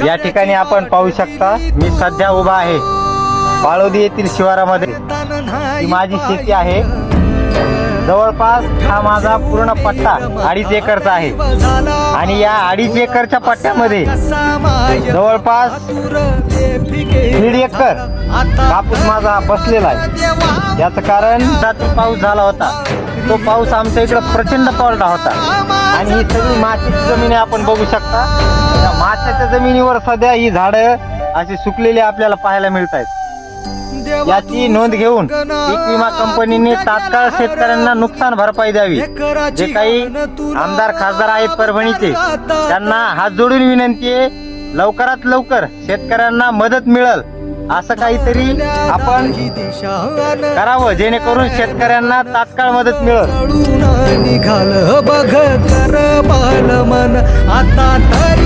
या ठिकाणी आपण पाहू शकता, मी सध्या उभा आहे बाळोदी येथील शिवारामध्ये. ही माझी शेती आहे. जवळपास हा माझा पूर्ण पट्टा 2.5 एकरचा आहे आणि या 2.5 एकरच्या पट्ट्यामध्ये जवळपास 1.5 एकर कापूस माझा बसलेला आहे. याचं कारण रात्री पाऊस झाला होता. तो पाऊस आमच्या इकडे प्रचंड पडला होता आणि ही सगळी मातीची जमीन आपण बघू शकता. या मातीच्या जमिनीवर सध्या ही झाडं अशी सुकलेली आपल्याला पाहायला मिळत आहेत. याची नोंद घेऊन पीक विमा कंपनीने तात्काळ शेतकऱ्यांना नुकसान भरपाई द्यावी. जे काही आमदार खासदार आहेत परभणीचे, त्यांना हात जोडून विनंती आहे, लवकरात लवकर शेतकऱ्यांना मदत मिळेल असं काहीतरी आपण करावं, जेणेकरून शेतकऱ्यांना तात्काळ मदत मिळेल. निघाल बघ कर बाल मन आता तरी